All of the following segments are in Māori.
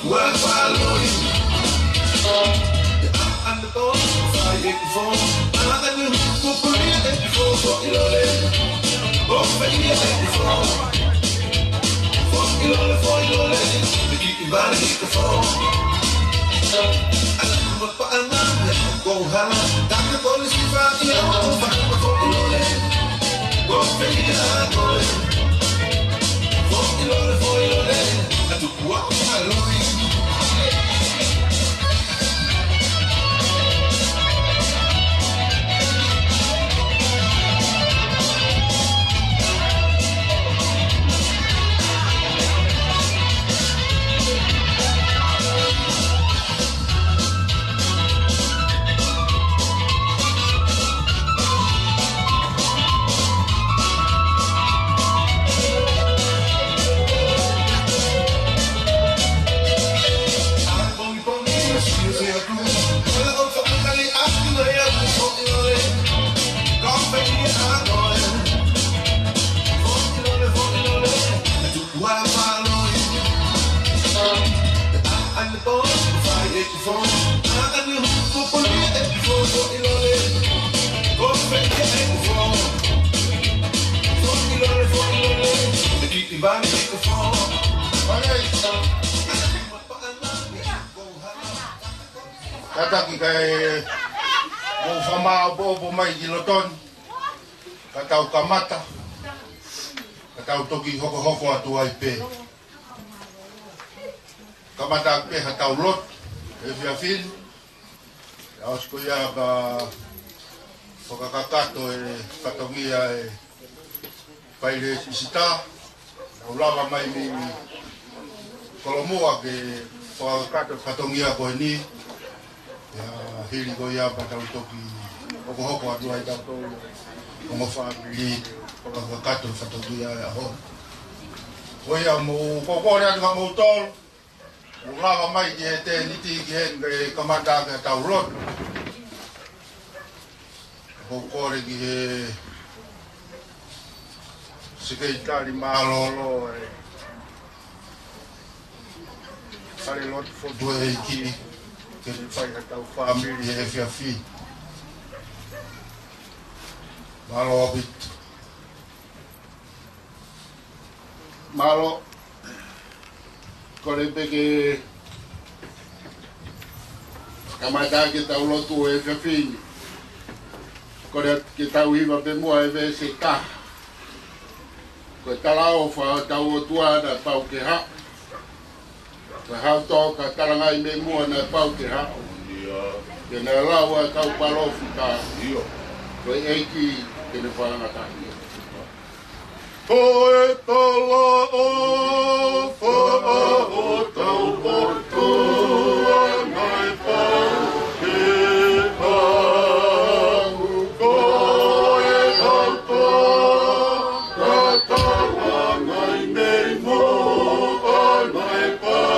Well, follow you. I'm the boy, fighting for. I'm the new who put it before. For you know it. Oh, for you before. For you know it. We keep you by the phone. I'm a partner. Go high. Got the police to find you. I'm fighting for you know it. Go figure out it. For you know it. I took walk my lorry. Kataki kai mo fama bo mai ki loton katau kamata katau toki hoko atu ai pe kamata pe katau lot e via fin aos ko ia ba pokakato e katongia e paile sita ulava mai mi kolomoa ke pokakato katongia ko ni hili ko ia patau toki hoko atu ai tato o family o kato fatogia ya ho oia mo kokore atu mo tol lava mai ki te niti ki he kamata ka tau rot kokore ki he sekretari malolo sare lot fo doe ki que ele faz a tal família FFI. Malo bit. Malo. Corre que camada que tá o loto FFI. Corre que tá o IVA bemo FSK. Que tá lá o fa tá o tua da pau que ha. Hau toka tarangai me mua na pau te hao. Ke na laua kau palofu ka. Koe eiki ke ne wharangata. Koe tala o wha o tau portu anai pau ke pau. Koe hau toka tarangai me mua anai pau.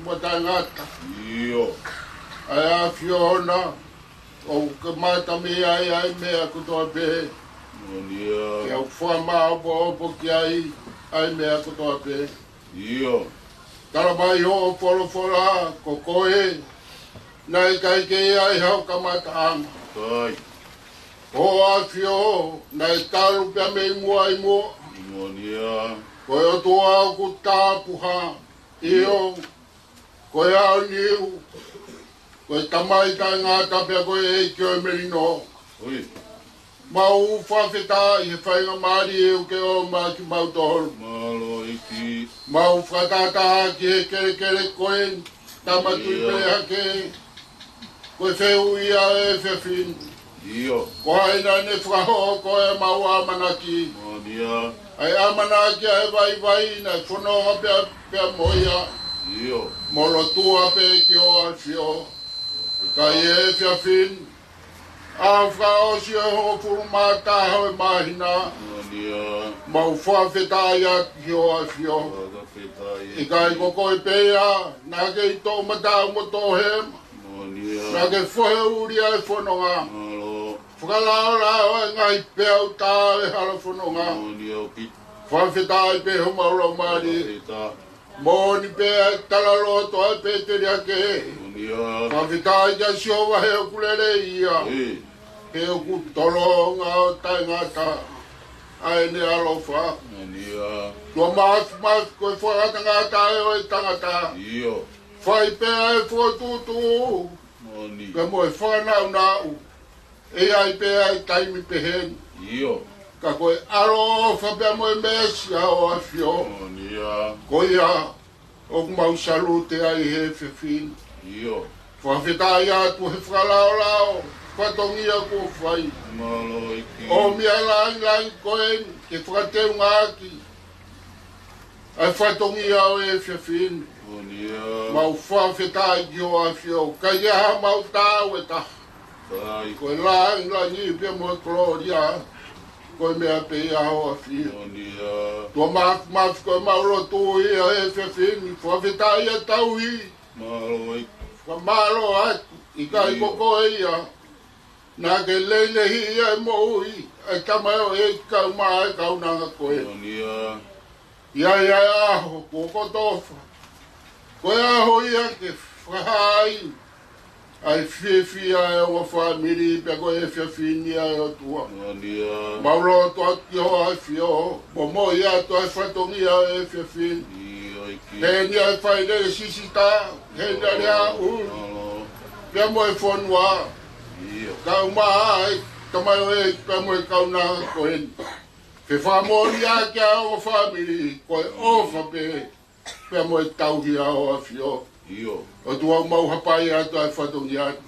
Matangata. Ai Fiona o que mata me ai me a kutoa pe. Ke au whama o ki ai me a kutoa pe. Tarabai ho folofola ko koe nai kai ke ai hau ka mata ama. Ho a fio nai taru pia me mua i mua. Koe o tua au ku tāpuha. Io koe au niu, koe tamai kai ngāta pia koe e kio e merino. Mau whawheta i he whainga maari e uke o maa ki mau tohoro. Mau whakatata ki he kere koe, tamatu i peha ke, koe wheu ia e whewhin. Ko haina ne whakaho koe mau amanaki. Ai amanaki ai vai na whanonga pia moia. Io. Molo tua pe ki o afio. Kai e fia fin. A whao si ho furumata hoi mahina. Mau whawhetai ki o afio. I kai koko i pea. Nā kei tō matau mo tō hema. Nā kei whohe uri ai whanonga. Whakalao rao e ngai pea u tā e hala whanonga. Whawhetai pe ho mauro mari. Moni pea talaloto ai pe te rea ke. Whawhetai kia si o wahe o kulere ia. He o ku tolonga o tai ngata. Ai ne alofa. Tua mas koe whakata ngata e o e tangata. Whai pea e whotutu. Ka moe whanau nau. E ai pea e taimi pehen. Ka koe aro whapea moe mesi a o afio. Koe a o kumau salute ai he whiwhin. Whawhetai atu he whakalao lao. Whatongia ko whai. O mea lai koe ke whakateu ngāki. Ai whatongia o e whiwhin. Mau whawhetai ki o afio. Ka iaha mau tāu e taha. Koe lai pia mo Gloria. Koe mea pe ia o afio. Tua mafu koe mauro tū ia e whiwhin. Whawhetai e tau hi. Whamaro atu. I kai koko e ia. Nā ke leile hi e moui. E tamao e kau maa e kau nanga koe. Ia aho. Koko tofa. Koe aho ia ke whahai. Ai whiwhia e o whamiri. Pea koe e whiwhini ai o tua. Mauro toa ki ho ai whio. Mo ia toa e whatongia e whiwhini. He ni ai whaile e sisita. He ni rea uru. Pea mo e whanua. Kau mai, tamai e ka mo kau na koe. Fe famori a kia o family, koe ofa pe. Pe mo tauhi a o afio. O tua mau hapai atu ai whatongi atu.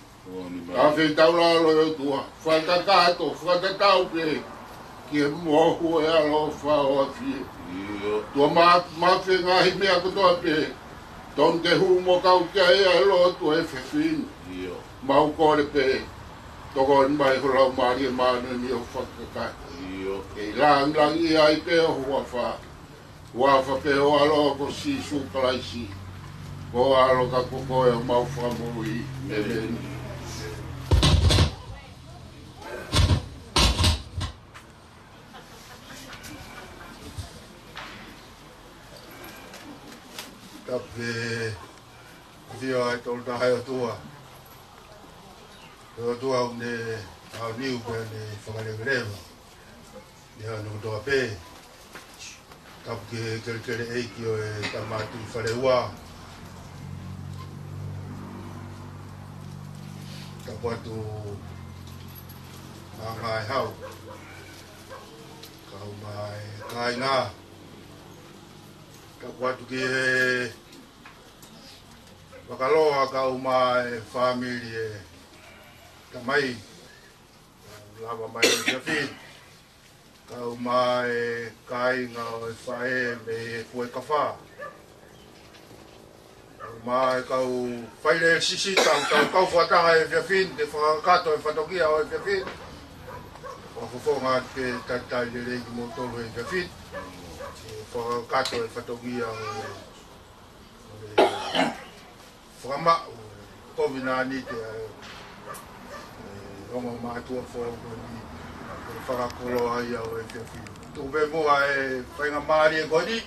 A fe taula alo e tua. Whakakato, whakatau pe. Ki mohu e alo wha o afio. Tua mawhi ngahi mea kutoa pe. Ton te hu mo kau kia e alo tu e whewhin. Mau kore pe. Toko ni mai ko lau mari e manu ni o whakakata. E lang i ai pe o huafa. Huafa pe o alo ko si sukalaisi. Ko alo ka koko e o mau whamui. Amen. Kape vio ai tolu tahai o tua. O tua une au niu pe ne whakarewerewa. Ia no toa pe. Kapu ke kere eiki o e tamatu wharewa. Kapu atu ngai hau. Kau mai kai ngā. Kapu atu ki e wakaloa kau mai family e tamai lava mai ia fi kau mai kai nga o fae me koe kafa mai kau faile sisi kau fatanga e fin de whakakato e whatokia o e fin o whafonga te tatai le reiki mo tolu e fin whakakato e whatokia o whakama kovina ni te ongo mātua whongo ni whakakolo ai au e whiawhi. Tōpe mua e whainga maari e koni,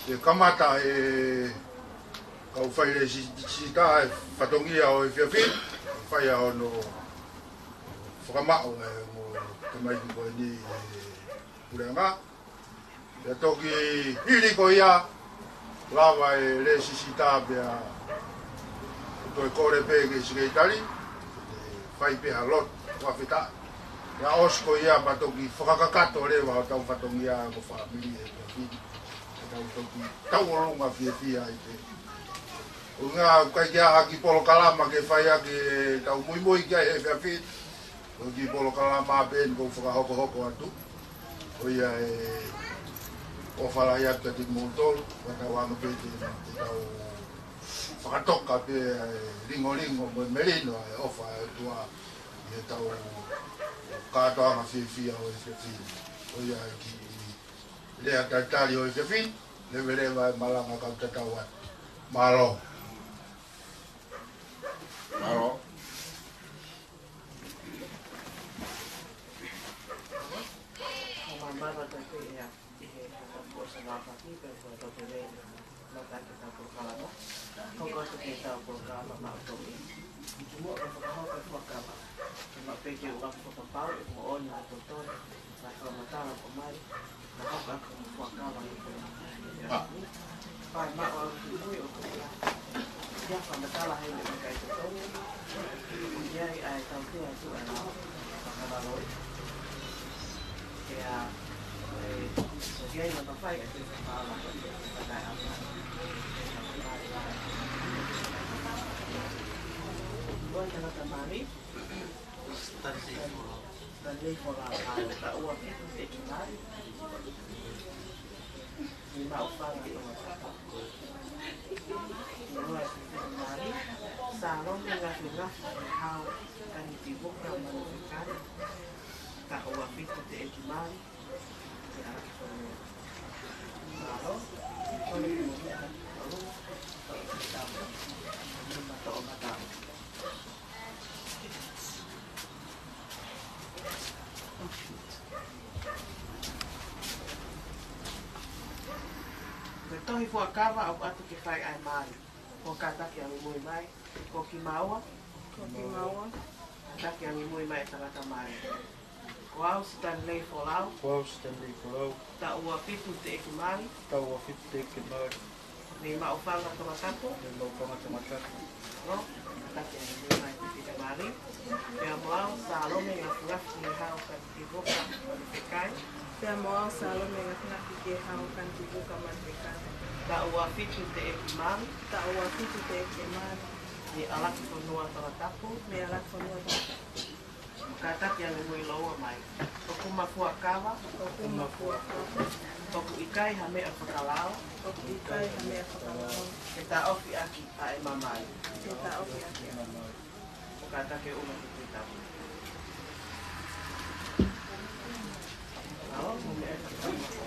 e kamata e kau whaire sita e whatongia au e whiawhi, whai au no whakamao e mo tamaiki koe ni purenga. Ia toki hiri ko ia, lava e le sisita pia toi kore pege sigeitari, fai pe halot wa fita ya osko ia patoki whakakato rewa o tau whatongia ko whamiri e ki tau toki tau oronga fia i te o ngā kai kia haki polo kalama ke whai ake tau muimoi kia e whiawhi o ki polo kalama apen ko whakahoko atu o ia e o whalai atu te mōtolo wata wanga pete te tau whakatoka pe ringo mo merino e ofa e tua e tau katoa ma whiwhia o e whiwhia. O ia ki lea taitari o e whiwhia, lewe lewa e malanga kau tatau ai. Malo. Malo. Mama tapi ya, aku sangat hati kalau kita boleh melakukan kita berkalama. Kalau kita berkalama nak topi, semua orang berkalama berkalama. Cuma pergi orang berkalama, semua orang nak tonton, nak berkalama pemai, nak orang berkalama itu. Pai mak orang itu orang dia berkalama ini mereka itu tahu. Dia tahu dia itu anak berkalama. Kaya dia yang terbaik itu kepala pada apa? Buat jangan kembali. Tadi pola kalau tak uang itu sekali. Lima upah itu apa? Mulai kembali. Salon tengah-tengah hal kan dibuka menunjukkan. Tak uang itu sekali. Lalu, tohi fua kava au atu ke whai ai mari. Ko kataki angi mui mai, ko ki maua. Kataki angi mui mai tangata mari. Ko au Stanley Folau. Ta ua pitu te eki mari. Ni maufanga tomatako. No, kataki angi mui mai te mari. Pea moau Salome ngafu ni hao kativoka manifikai. Pea moau Salome ngafu ki hao kativoka manifikai. Ta ua pitu te eki mari. Ni alaki whanua tomatako. Kataki angi mui loa mai. Toku mafua kawa. Toku ikai hame a whakalao. Ke ta ofi aki a e mamai. O katake uma ki te tapu. Nao, mume e whakalao.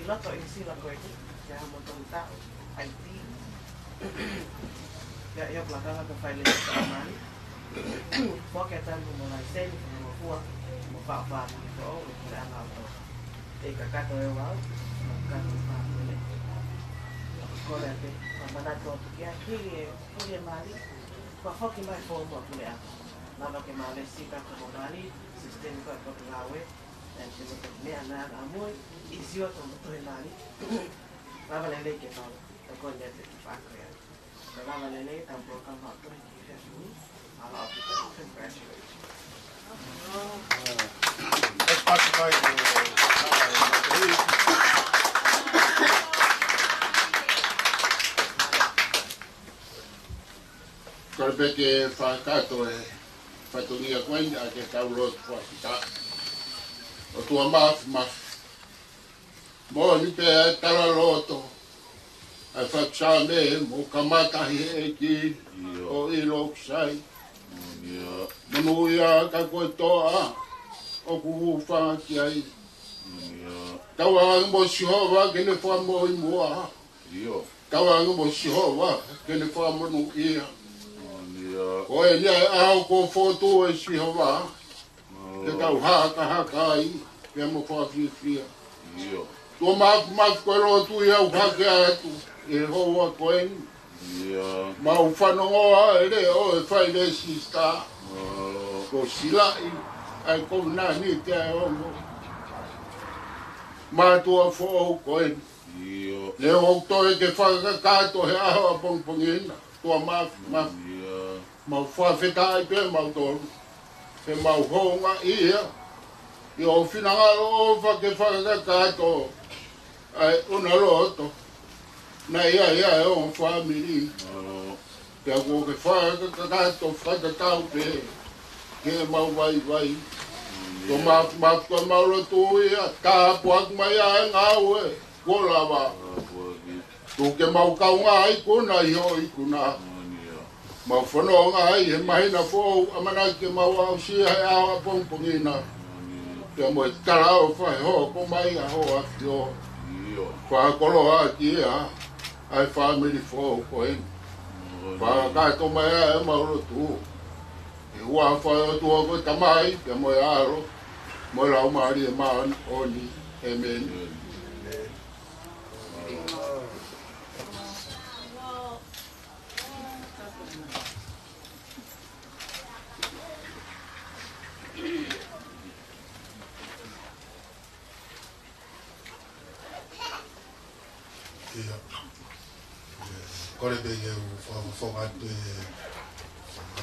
Piloto in sila ko itu, jangan montong tao, IT. Ya belakangan ke file itu kemari. Pokoknya mo mulai send mo kuha, mo pa ito o kaya ang auto. Kakato yung wow, kakato pa nila. Ko natin, mamanato kaya kiri mali. Pafoki mai formo kule ako. Nava ke mali sika ko mali, system ko ko ngawe. Dan sebetulnya anak amoy isio to mali. Nava lele ke pa. con nhà thì phát rồi. Cái đó là lấy tầm bộ công học tôi chỉ là xuống. Họ học thì tôi congratulations. Kalau bagi fakato fatunia kuen ada kaulo fakita. Otua maaf. Mo ni pe talaloto. Ai faksame mo kamata heki o iloksai. Menuya kakotoa o kufa kiai. Tawang mo Jehova kene famo imoa. Tawang mo Jehova kene famo no ia. O e nia au ko foto e Jehova. Te tau haka ai pe mo fa fia. To mak ko lo tu ia u hake atu e hoa koen. Ma u whanongoa ele o e whai le sista. Ko silai ai ko nani te ongo. Ma tua fo koen. Le o to e ke whakakato he aho a pongpongina. Tua ma whawhetai pe mau tolu. He mau honga ia. I o whinanga o whakakato. Ai una loto. Na ia e o family. Te ako ke whakakato whakatau pe. Ke mau vai. Ko mau loto ia. Ka puak mai a ngau e. Ko lava. Tu ke mau kaunga ai kuna i hoi kuna. Mau whanonga ai he mahina fōu amana ke mau au sia he awa pongpongina. Te mo e tala o whae ho ko mai a ho a fio. Whakolo a ki ea ai family fōu ko en. Whakato mai a e mau rotu. E hua whae o tua ko tamai te mo e aro. Mo lau maari e maan oni. Amen. Kore be ye whonga te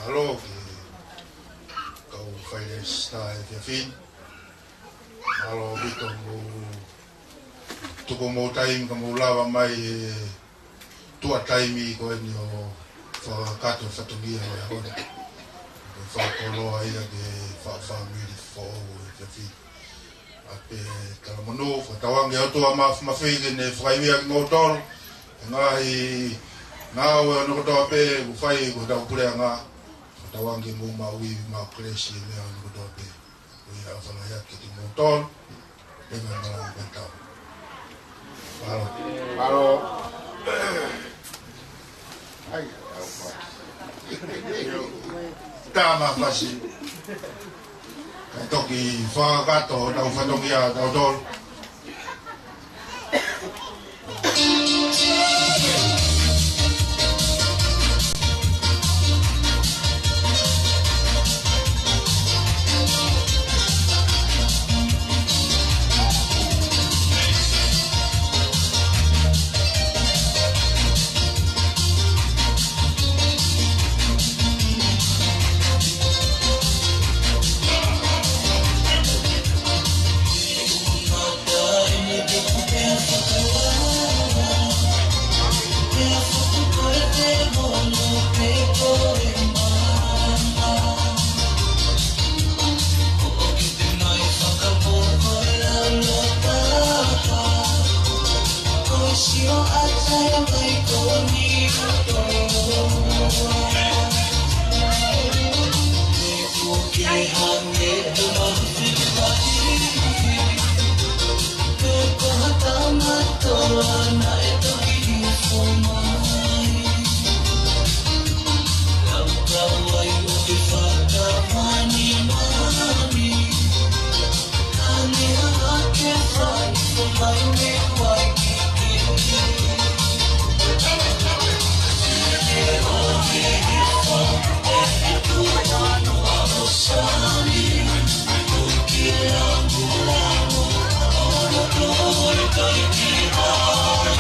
alo ki kau whaile sta e te fin. Alo bito mo tuko mo taim ka mo lava mai e tua taimi ko e ni o whakato whatungia o e hone. Whakoloa ia ke whamiri fōu e te fin. Ape talamano, whatawangi autua mawhige ne whaiwea ki ngotoro. Ngā ue ono kotoa pe whai ko tau pulea ngā whatawangi mō maui mā kresi e mea ono kotoa pe ui a whanaya ki te ngotoro e mea ngā ngā tau. Paro. Ai, Tāma whasi. Kai toki whakato tau whatongi a tau tolu. Thank you.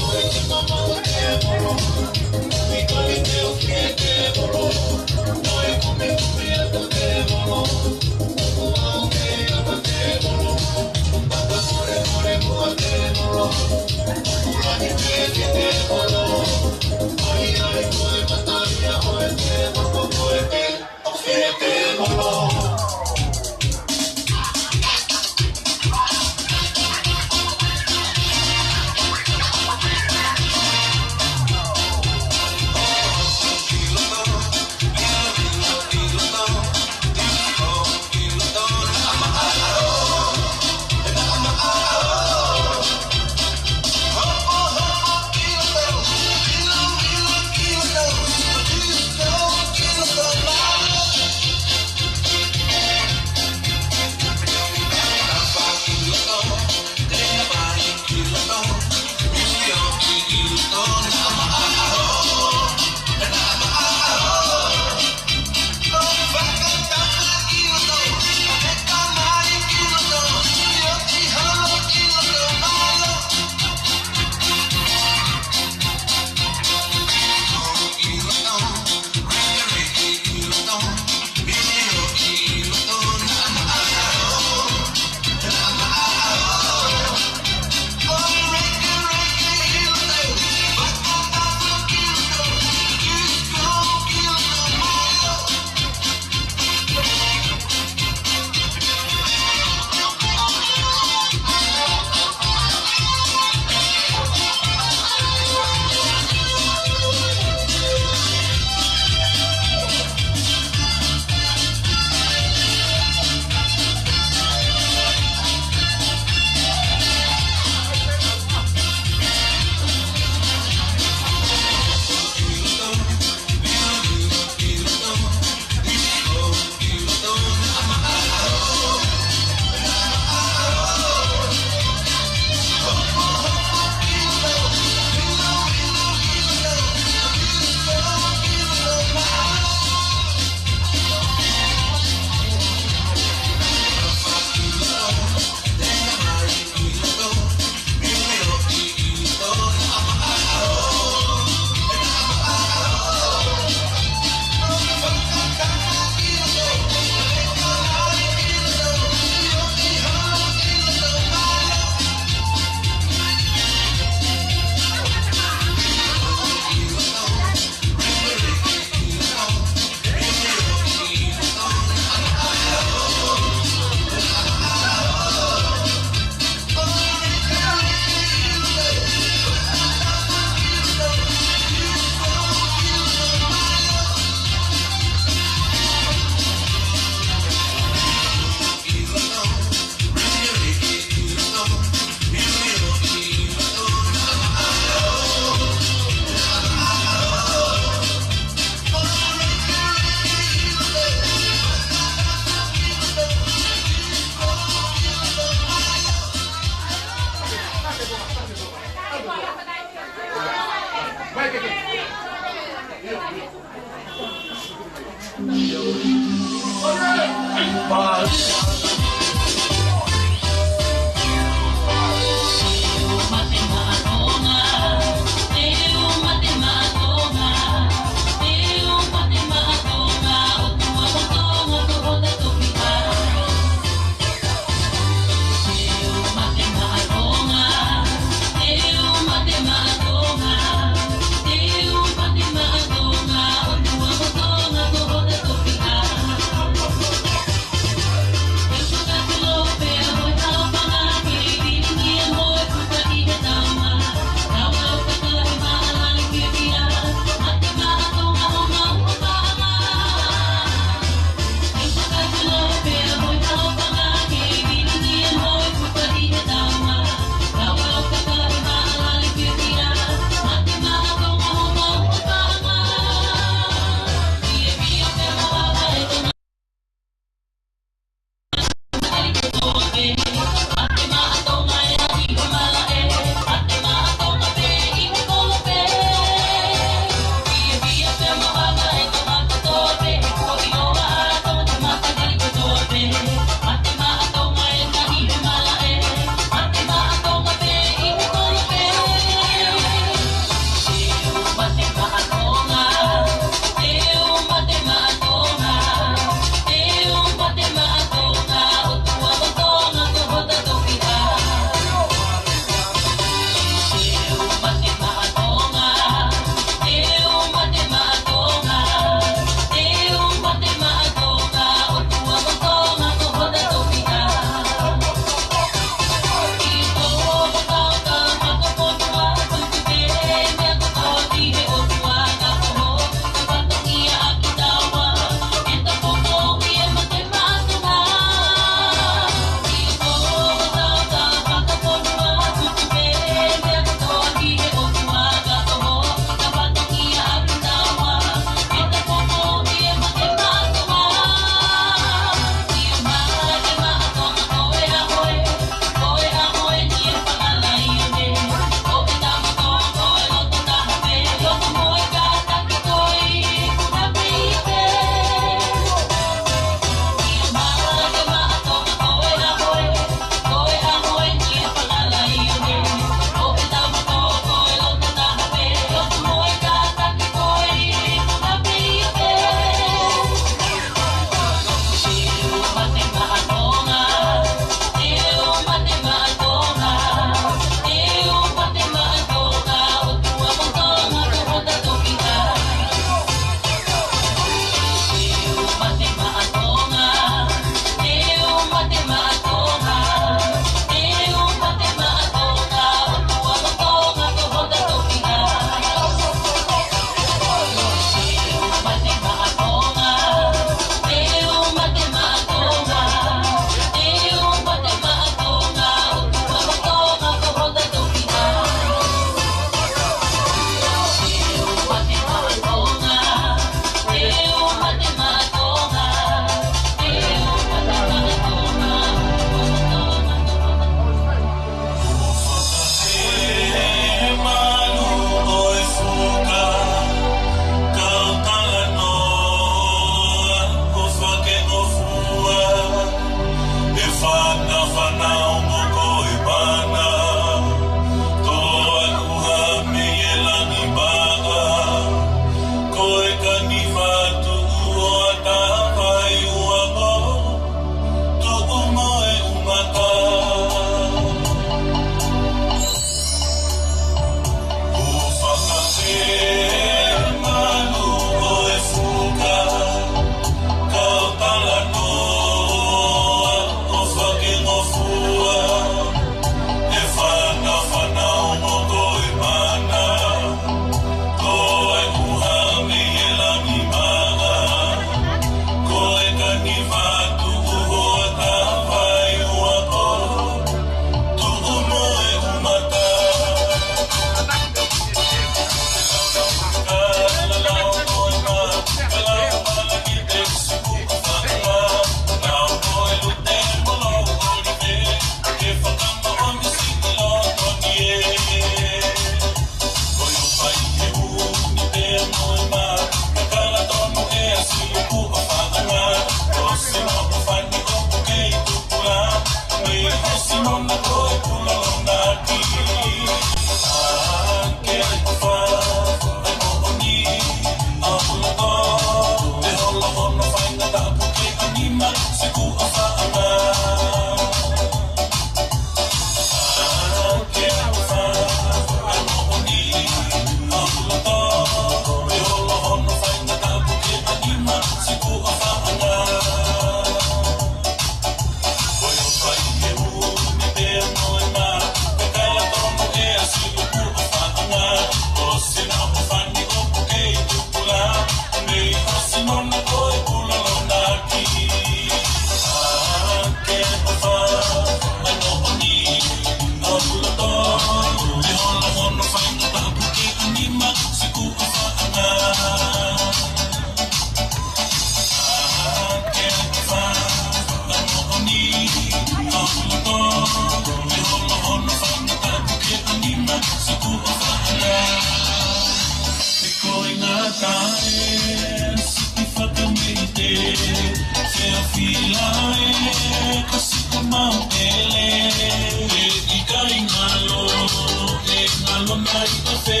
ngalo nai a fe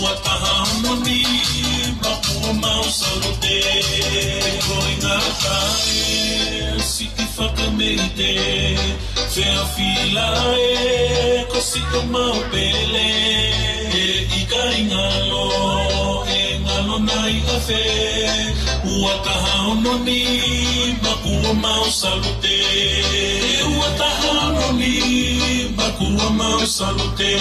ua taha moni makua mau salute koi ngā kai si i whakameite whea whila ko si o mau pele i kai ngalo ngalo nai a fe ua taha moni makua mau salute ua taha moni makua mau salute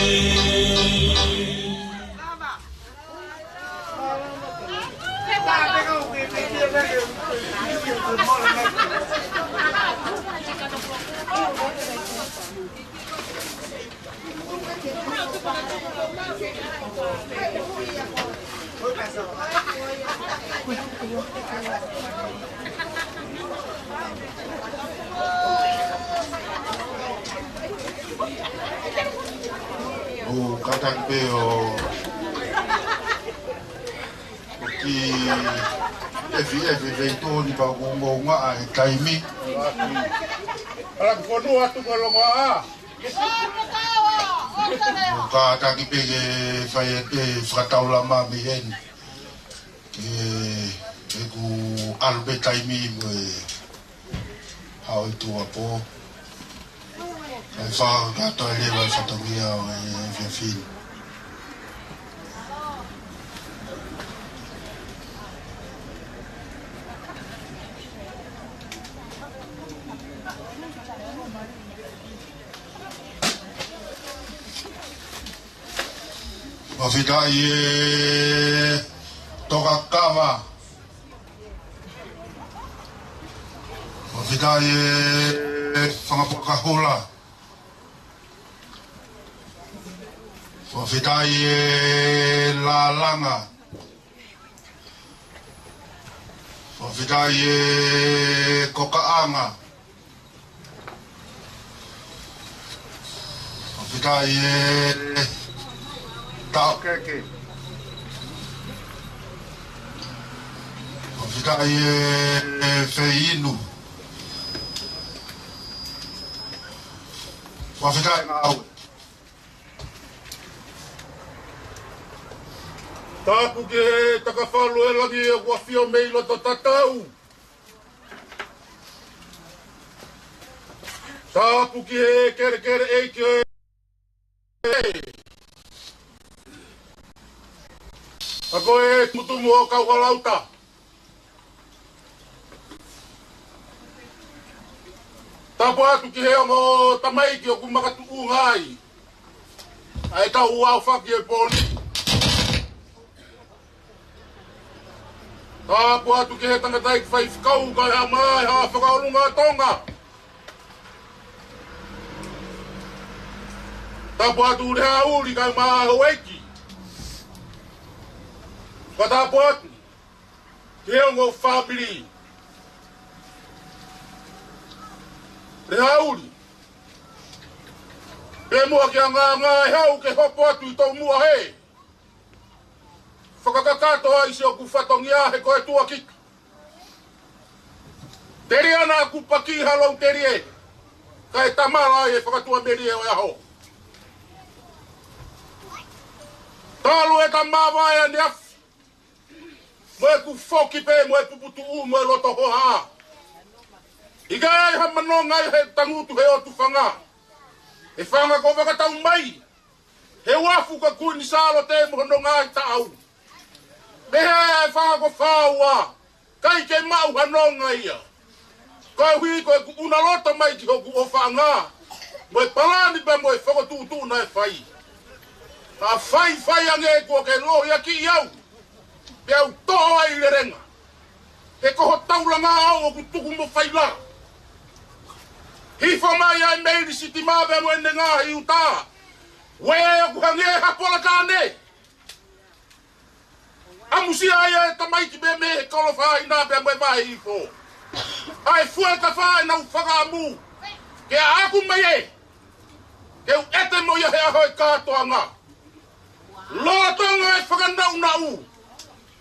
O katakpe o ki efi veito ni pa ngonga ai kaimi Ala kono atu kolonga a. o katakpe ke fai e frataula ma mi hen ke ku albe kaimi mo hau tu apo ai fa gato ele va fatomia e fin Ofitai toka kama Ofitai whangapoka hola Ofitai la langa Ofitai kokaanga Ofitai tau Keke. Ofitai feinu Ofitai ngau Tapu ke takawhalu e lagi e wafio meilo to tatau. Tapu ke kere e ke Ako e mutumu o kauhalauta. Tapu atu ki heo mo tamai ki o kumakatu ngai. Ai tau uau whaki e poli. Tapu atu ki he tangatai ki whai whikau kai ha mai ha whakaolunga tonga. Tapu atu ureha uri kai maa haueki. Ka tapu atu ki heo ngō whabiri. Reha uri. Pe mua ki a ngā e hau ke hopo atu i tau mua he. Whakakakato ai se o ku whatongia he koe tua kiku. Teri ana ku paki halau teri e. Ka e tamara ai e whakatua meri e o aho. Talu e ta mawai ane afi. Moe ku whoki pe, moe puputu u, moe loto hoha. Ika ai ha manonga i he tangutu he o tu whanga. E whanga ko whakatau mai. He wafu ka kui ni salo te muhanonga i ta au. Mehe e whanga ko whaua. Kai ke mau hanonga ia. Kai hui ko e ku una loto mai ki hoku o whanga. Moe palani pa moe whakatutu na e whai. Ta whai ange ko ke lohi a ki iau. Pe au toho ai le renga. He koho taulanga au o ku tuku mo whaila. Hifo mai ai meiri siti mawe mo ene ngā hi uta. Wea o ku hange hapola kāne. Amusi ai e tamaiki me me he kolo whai nā pe moe vai hifo. Ai fue ka whai na whakamu. Ke a aku mai e. Ke u ete mo ia he ahoi kātoanga. Loa tonga e whakanau na u.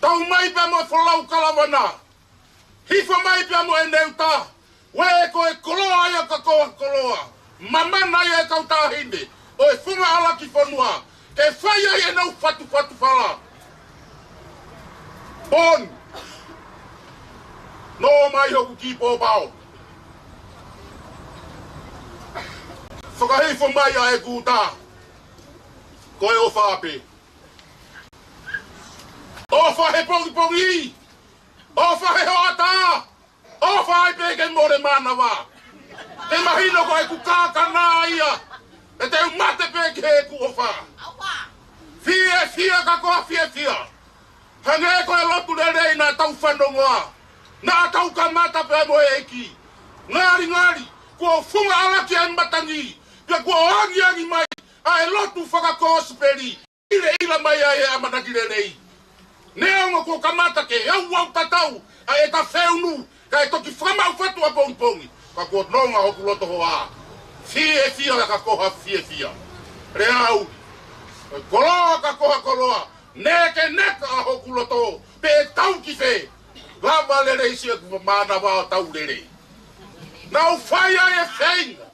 Tau mai pe mo whalau kalawana. Hifo mai pe mo ene uta. Wee ko e koloa ia ka koa koloa. Mamana ia e kautahinde. O e funga ala ki whanua. Ke whaia e nau whatu whala. Bon. No mai hoku ki pōpao. Whakahifo mai a e kūtā. Koe o whāpe. O whahe pongi. O whahe hoata. O whahe peke more manawa. Te mahino koe ku kākana ia. E te umate peke e ku o wha. Fia ka koa fia. Hange koe lotu rei nā tau whanongoa. Nā tau ka mata pe mo eki. Ngari. Kua funga alaki ai matangi. Pia kua angi mai. Ai lotu whakakōsiperi. Ila mai ai e amanaki rei. Neongo kua kamata ke au tatau. Ai e ta wheunu. Ka e toki whamau whatu a pongi. Ka kua nonga hoku loto hoa. Fia ka koha fia. Reau. Koloa ka koha koloa. Neka a hoku loto. Pe tau ki whe. Lava lere isi e kumana wā tau lere. Nau whai ai e whainga.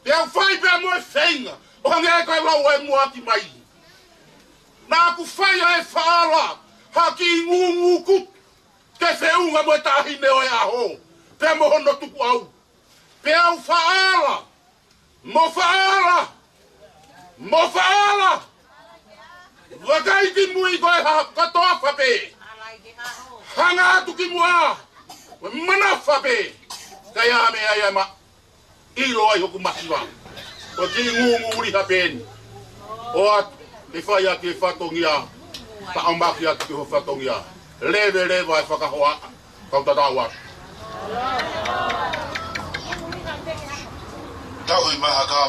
Pea whai pea mo e whainga. O hange e kai lau e muaki mai. Nā ku whai ai e whaala. Haki ngungu kut. Ke whiunga mo e tahi neo e aho. Pea mo hono tuku au. Pea u whaala. Mo whaala. Wakaiti mui koe katoa whape. Hanga atu ki mua. Mana whape. Kaya me ai ma. Ilo ai hoku masiwa. O ki ngungu uri hapeni. O atu. Te whai ake e whatongia. Ta aumaki atu ki ho whatongia. Lewe e whakahoa. Kau tatau atu. Tau i maha ka.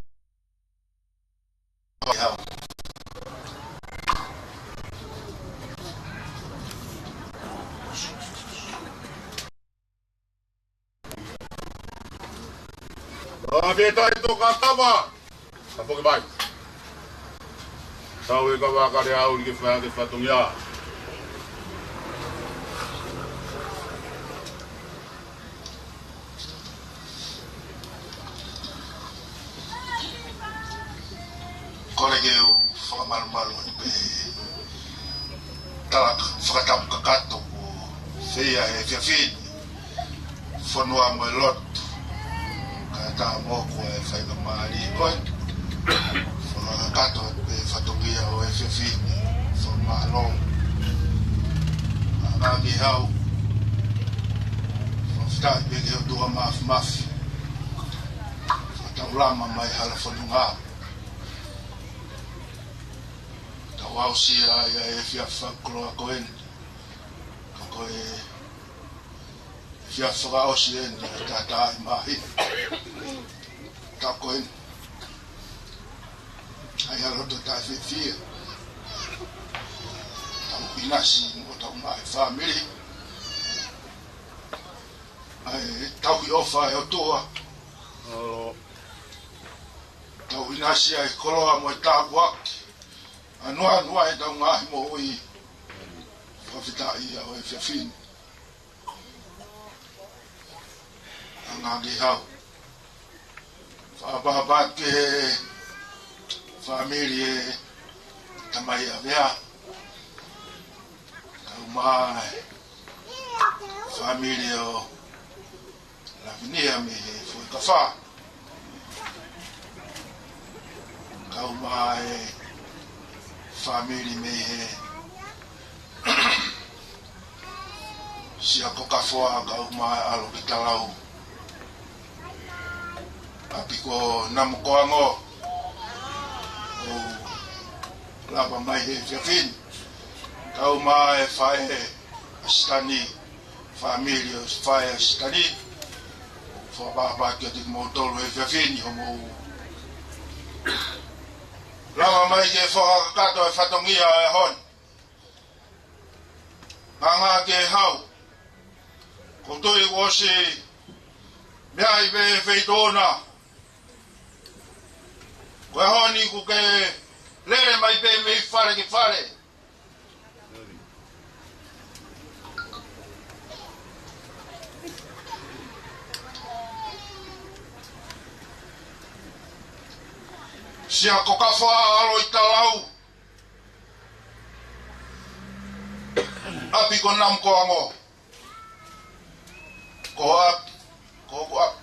Kita itu katawa. Apa ke baik? Tahu ke bakar ya uli ke fatungia. Colegeu whakamaru pe talak whakatamu kakato ko whia e whiawhini whanua mo e lot ka moko e whainga maari koe whakakato pe whatongia o e whiawhini whamalong ngāki hau whawhitai peke o tua mafi whataurama mai hala whanunga Wau sia ia e whiawha koroa koen. Ka koe whiawha ka osi en tata i mahi. Ka koen. Ai aroto ta whiwhia. Tau inasi mo tau mai whamiri. Ai tau i ofa e o toa. Tau inasi ai koroa mo e tāku aki. Anua e tau ngahi mo oi whawhitai au e whiawhini. Angagi hau. Whapapat ke whamiri e tamai a wea. Kau mai whamiri o lavinia me fui ka wha. Kau mai family me sia ko ka foa ka uma alo ki talau api ko nam ko ango o lava mai he fin ka uma e fai stani family o fai stani fo ba ki te mo tolo e fin homo Lama mai ke whakakato e whatongia e hon. Nganga ke hau. Ko tui wosi mea i ve feitona. Ko e honi ku ke lere mai pe me whare ki whare. Sia ko ka wha alo i talau. abi ko nam ko ango. Ko up.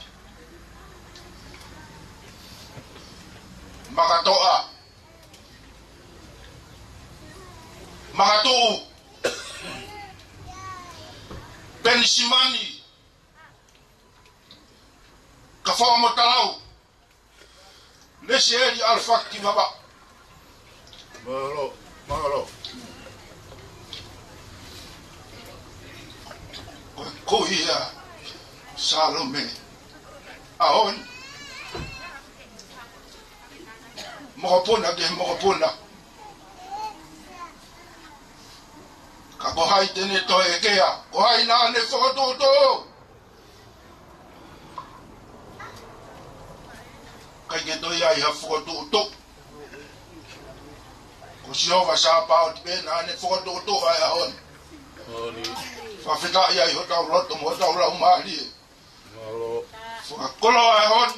Makatoa. Makatu. Bensimani. Kafawa motalau. Lesieri alfakti baba. Malo. Kohia Salome Aon Mokopuna Kakohai tene to ekea Kohai na ne foto Kageto ya ya foto to Kusiova sa pa be na ne foto to ya on Fafita ya yo tau roto mo tau la umali. Malo. Fa kolo ai hon.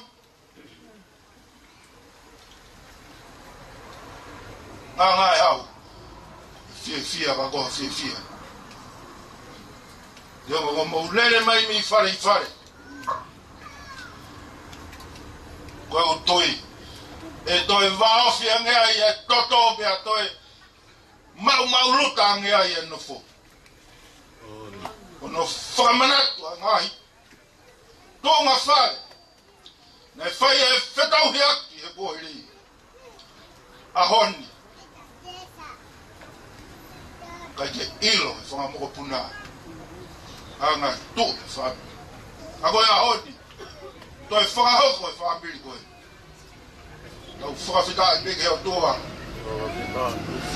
Anga au. Fia ba go fia. Yo go mo lele mai mi fare. Ko toi. E toi va ofia nga ia toto be toi. Mau luta nga ia no fo. Ono whamanatu a ngai. Tonga whare. Nei whai e whetau hiaki he bohiri. A honi. Kai ke ilo e whangamoko puna. A ngai tu e whami. A koe a honi. Toi whangahoko e whamiri koe. Tau whakawhita e peke heo toa.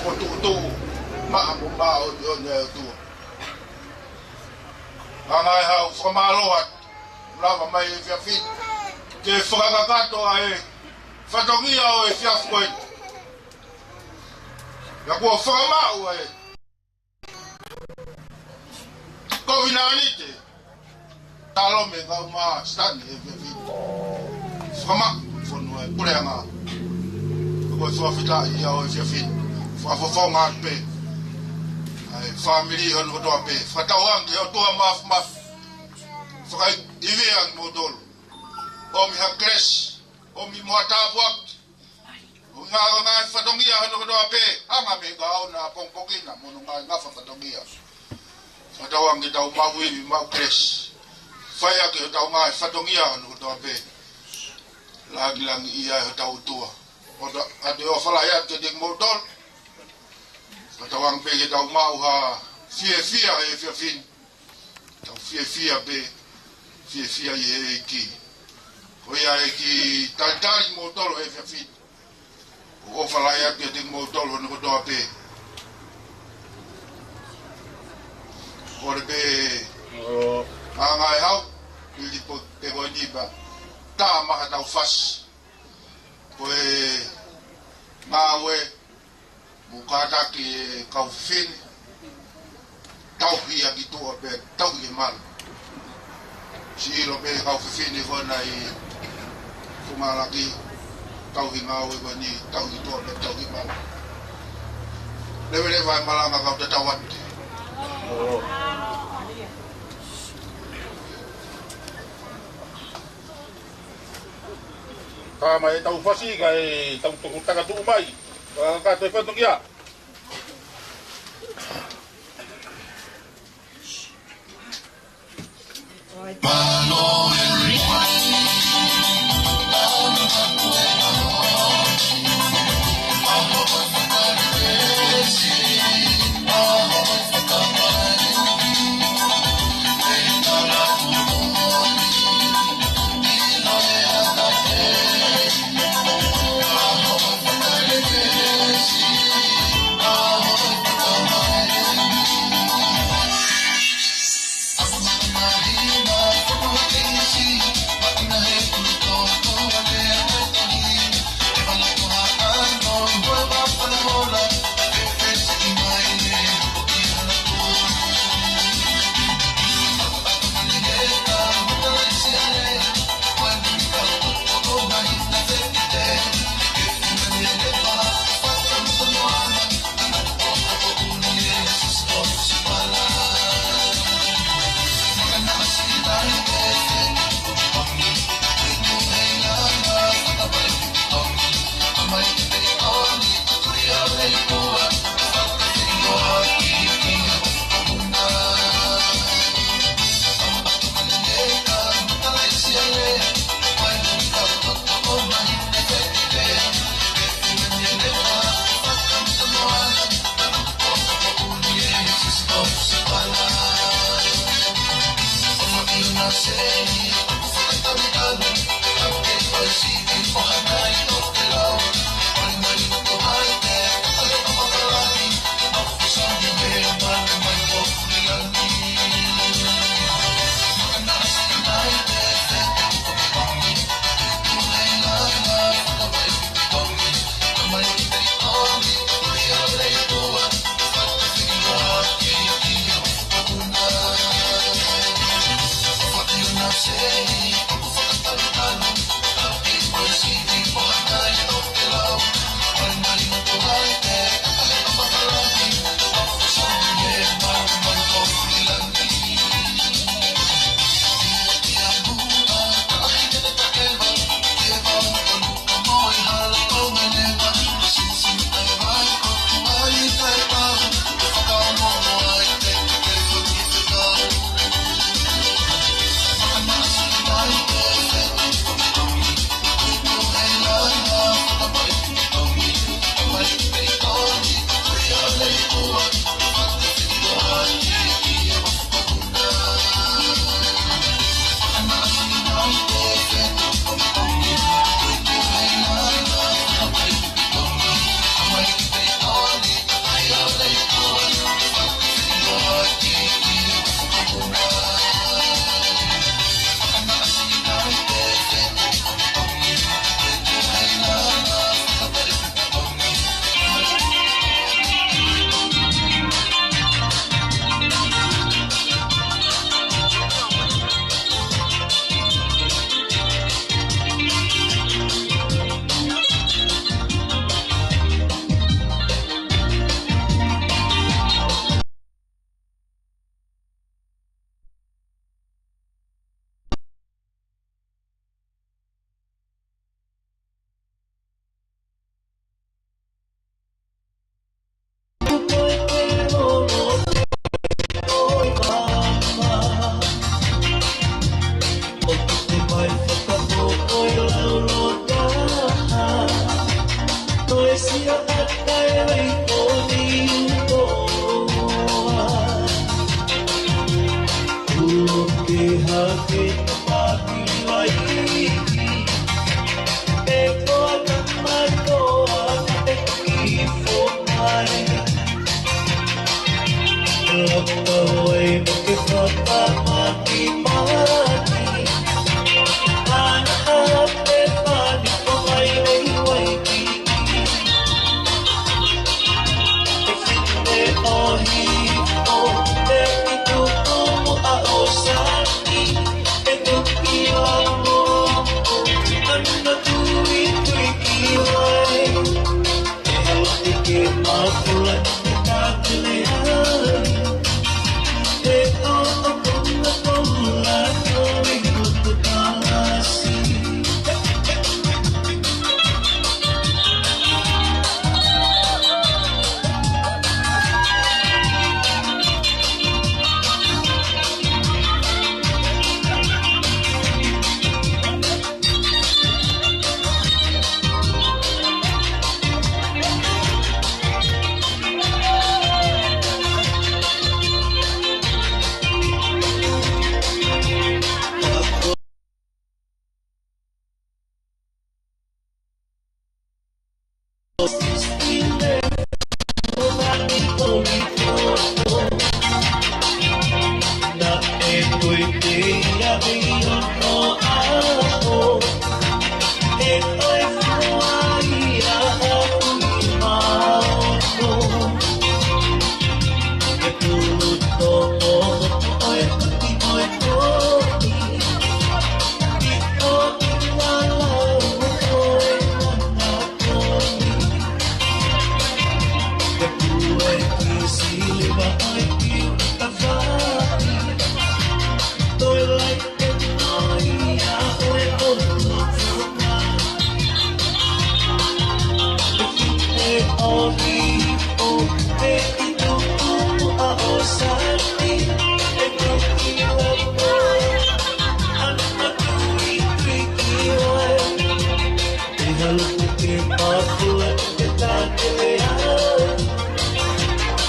Whotu maa mo maa o ne heo toa. Angai hau whamaloa lava mai e whiawhit ke whakakatoa e whatongia o e whiawhkoe ia kua whakamau e kovina anite talome kau maa stani e whiawhit whakamau whanua e pureanga kua whawhita ia o e whiawhit whawhawhonga pe family on hoto ape fatawang yo to maf fakai iveang modol omi ha crash omi mota buak nga fatongia on hoto ape anga me ga na pongpokina mononga nga fatongia fatawang kita umawi mau crash faya ke tau nga fatongia on hoto ape lang iya tau tua oda adio fala ya te ding modol Matawang pege tau mau ha fia e fia fin. Tau fia be fia e ki. Koia e ki talitari mo tolo e fia fin. O falaya ke ding mo tolo no do ape. Ore be anga hau ili po te go niba. Ta ma tau fas. Poe mawe Bukata ki kau fin tau hia gitu abe tau hi mal si lo be kau fin ni kona I kumalaki tau hi ngawe bani tau gitu abe tau hi mal lewe vai malanga kau tatawat Mai tau fasi kai tau taka tu mai. Ka te whantung ia. See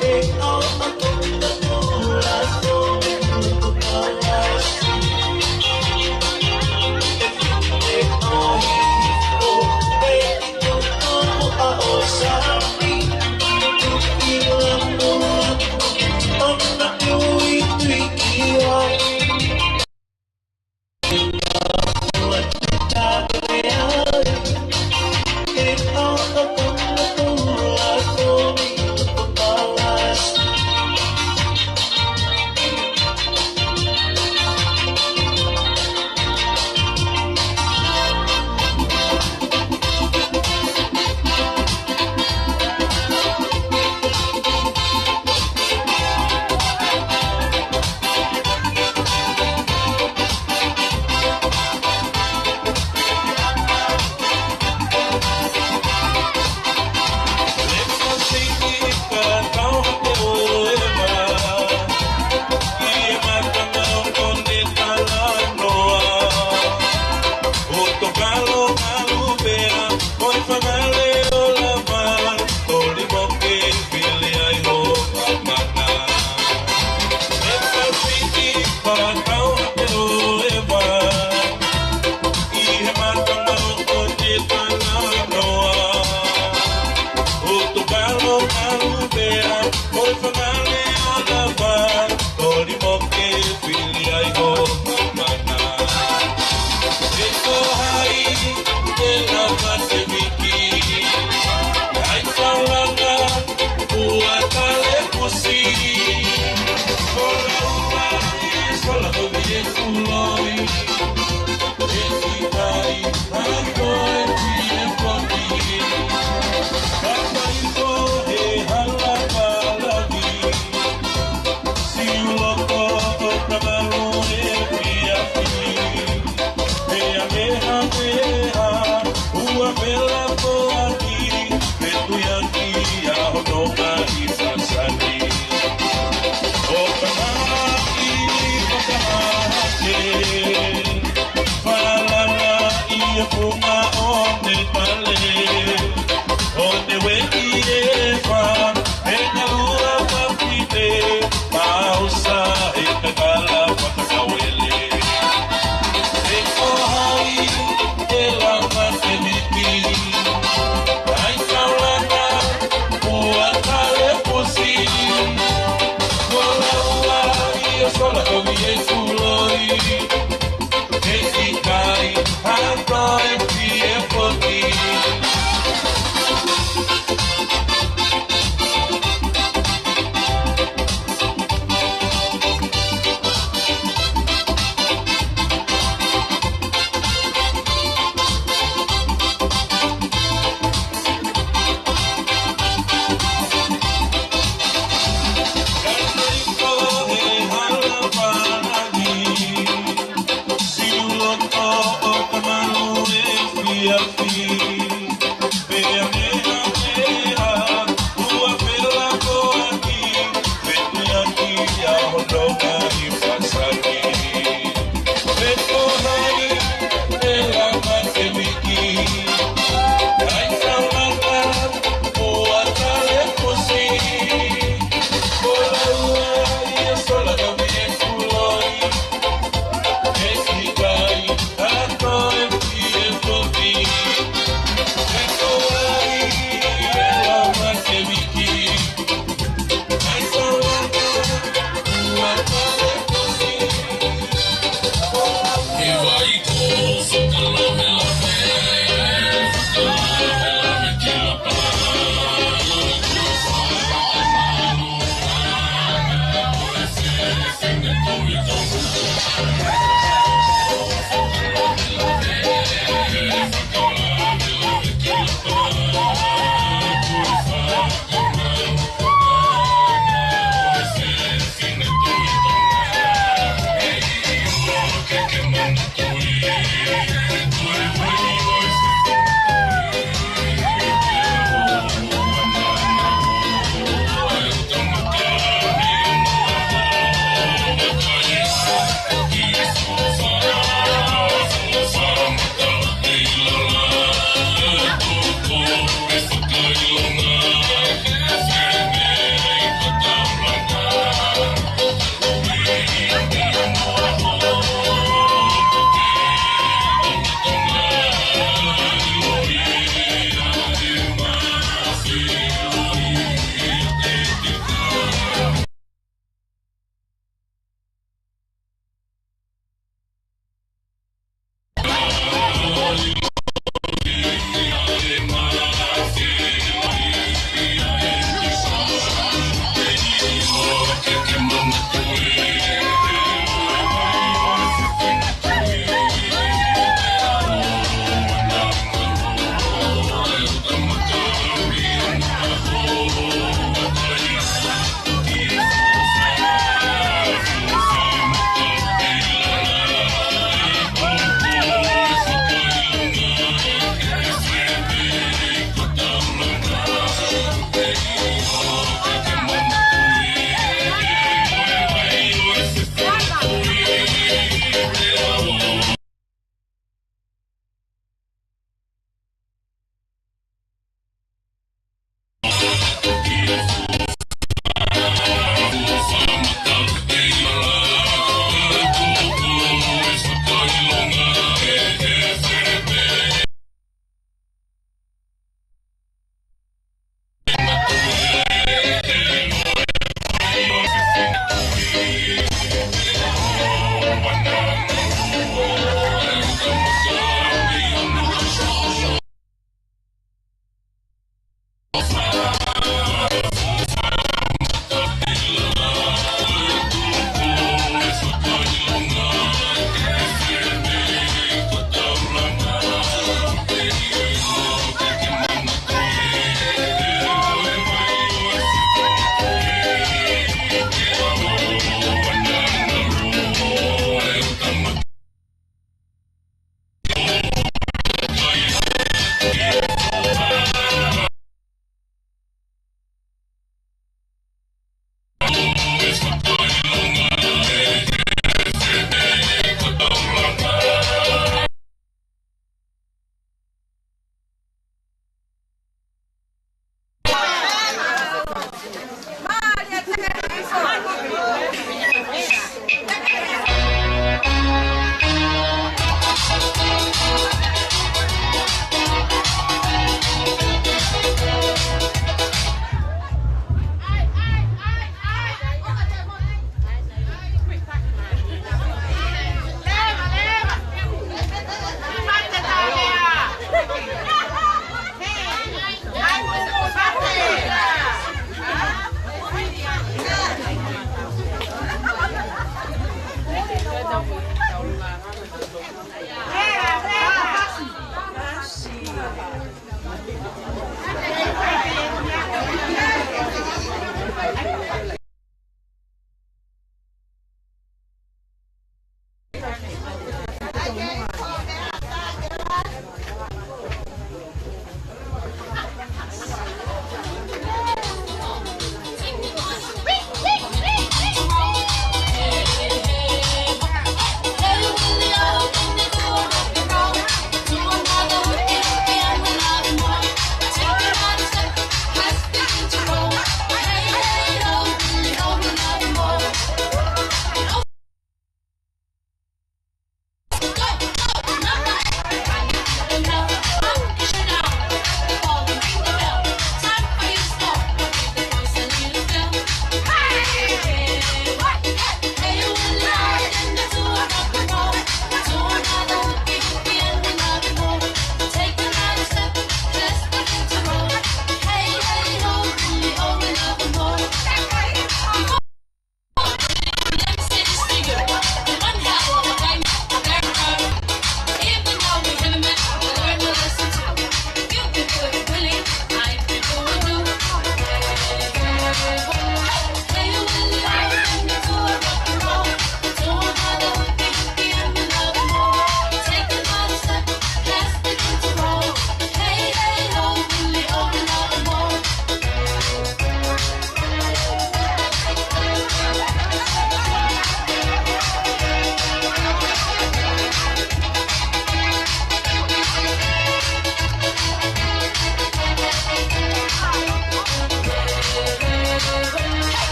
Take all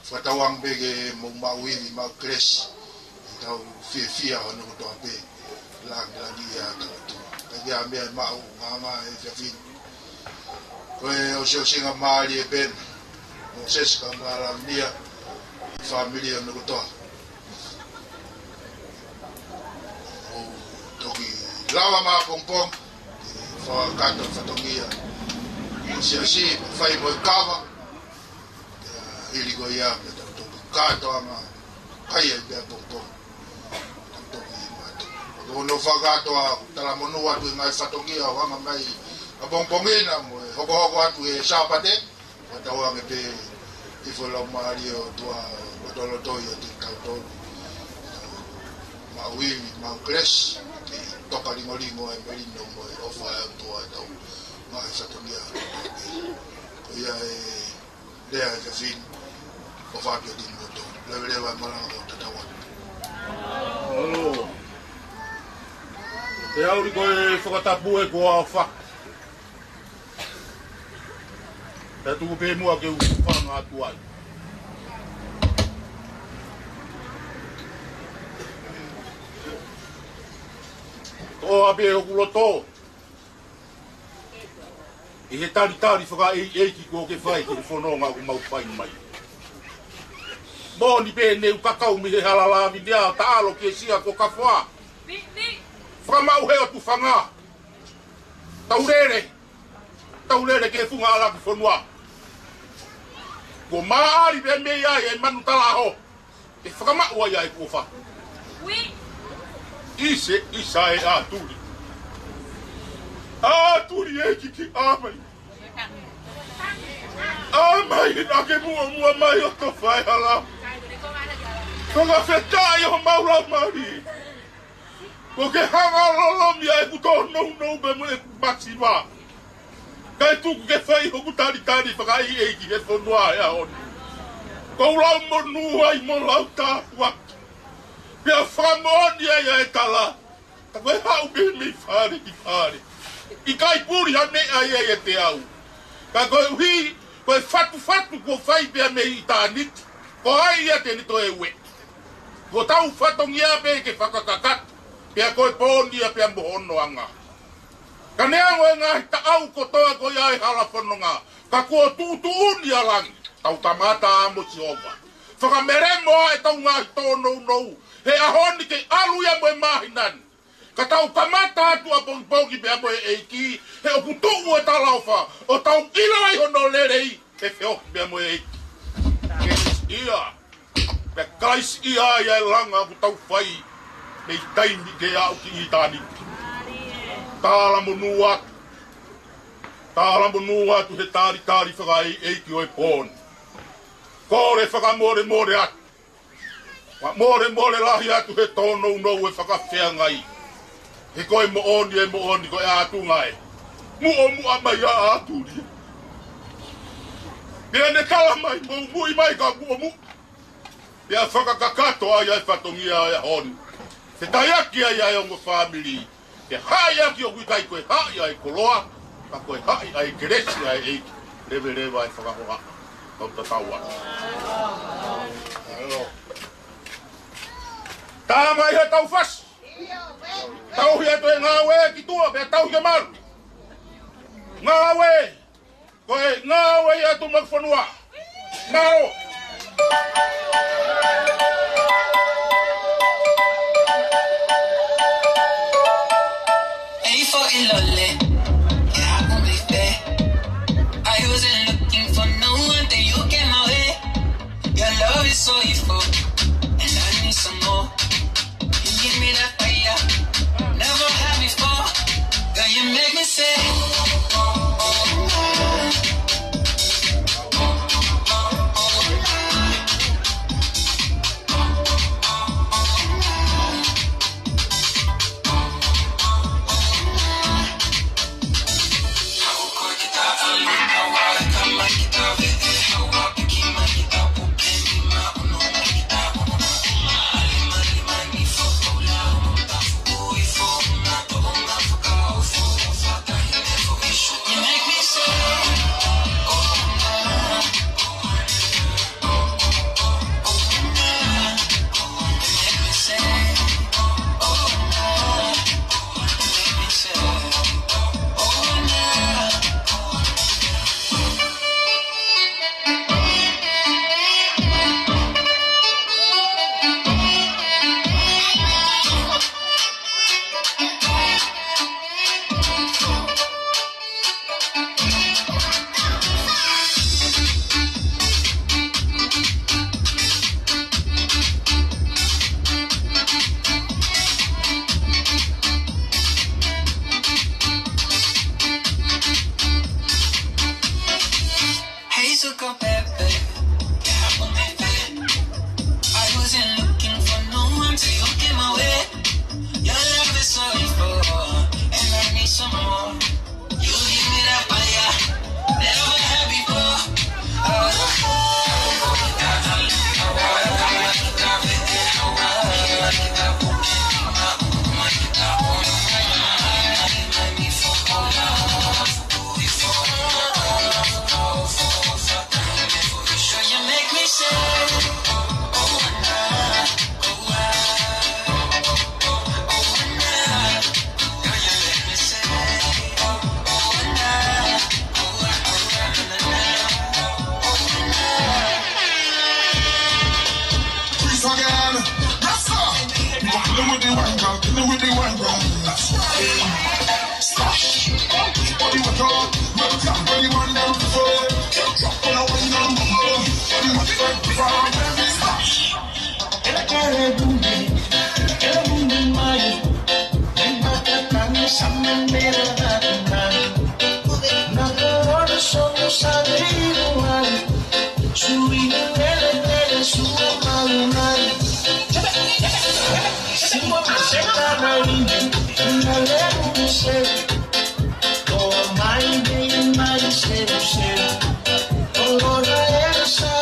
Fatawang bege mo mawili magkres itaw fia ono to ape lang dia to kaya me mau ngama e fin ko o se singa mali ben o se ska mala dia familia no to lawa ma pompom fa kato fatongia si fai mo kava ili go ya to kato ama kai be pompom to no fa gato tala mo no watu ngai fatongia wa mai pompomina mo hoko watu e sapate wata wa ngete ifolo mario tua tolo toyo tikauto mawili mangles toka lingolingo e merino mo ofa tua tau mai satonia ya lea ya fin ofa ke din moto lele wa mala ko tatawa oh ya uri ko fokatapu e ko ofa tu pe mo ke ufa nga tua o abe o kuloto e he tari whaka e ki ko ke whai ke whanonga o mau whai mai mōni pe neu kakau mi he halala mi nea taalo ke sia ko ka wha whamau he atu whanga taurere ke whunga ala ki whanua ko maari pe me ai e manu tala ho e whakamau ai ai ko wha Isa e aturi. Aturi e ki amai. Amai na ke mua mai o to whai hala. Tonga whetai o maura mari. Ko ke hanga lolomi ai kuto nou be mune mati wa. Kai tuku ke whai o kutari whakai e ki he whanua e aoni. Ko lau mo nuai mo lau tāpua. Pia whamoni e tala. Ta koe hau mi whare i whare. I kai puri ane ai e te au. Ka koe hui, koe whatu ko whai pia me i tā niti. Ko ai ia te nito e we. Ko tau whatongia pe ke whakakakat. Pia koe pōni a pia mohono anga. Ka nea ngoe ngahi ta au ko toa koe ai hala whanonga. Ka kua tūtu uni alangi. Tau tamata amo si ova. Whakameremo ai tau ngahi tōnou nou. He ahoni ke alu ya moe mahinan. Ka tau kamata atu a pongi pe moe eiki. He o putu ue talaufa. O tau ila ai hono lerei. He whio pe moe eiki. Keis ia. Pe kais ia ia langa ku tau whai. Nei taimi ke au ki i tāni. Tāla monua. Tāla monua tu he tāri whakai eiki oi pōni. Kore whakamore atu. More lahi atu he tōnou nou e whakawhea ngai. He koe mo oni koe atu ngai. Mua mai a atu ria. Pia ne kala mai, mui mai ka mu. Pia whakakakato ai ai whatongia ai honi. He taiaki ai ongo family. He hai aki o kuikai koe hai ai koloa. Ka koe hai ai keresi ai eiki. Rewa ai whakahoa. Tau tataua. Tā mai he tau whas. Tau hia toi ngā we ki tua, pia tau hia maru. Ngā we. Koe ngā we ia tu mak whanua. Ngāo. Hey, fucking lolly. Yeah, I won't be fair. I wasn't looking for no one, then you came my way. Your love is so evil, and I need some more. Give me that fire, never had before. Girl, you make me say, with the wine girl, kill it with the wine girl. Splash. Body water, make it up, body one down to fall. Drop on a wine down to fall. Body water, fall, baby, splash. Ela quer bumbum mai, nem batata essa maneira da tumai. Na hora só não sabe voar, subindo nele sua malumai. Se você tá na linha, não leva o seu, oh mãe bem mais cedo. Agora essa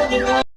pouquinho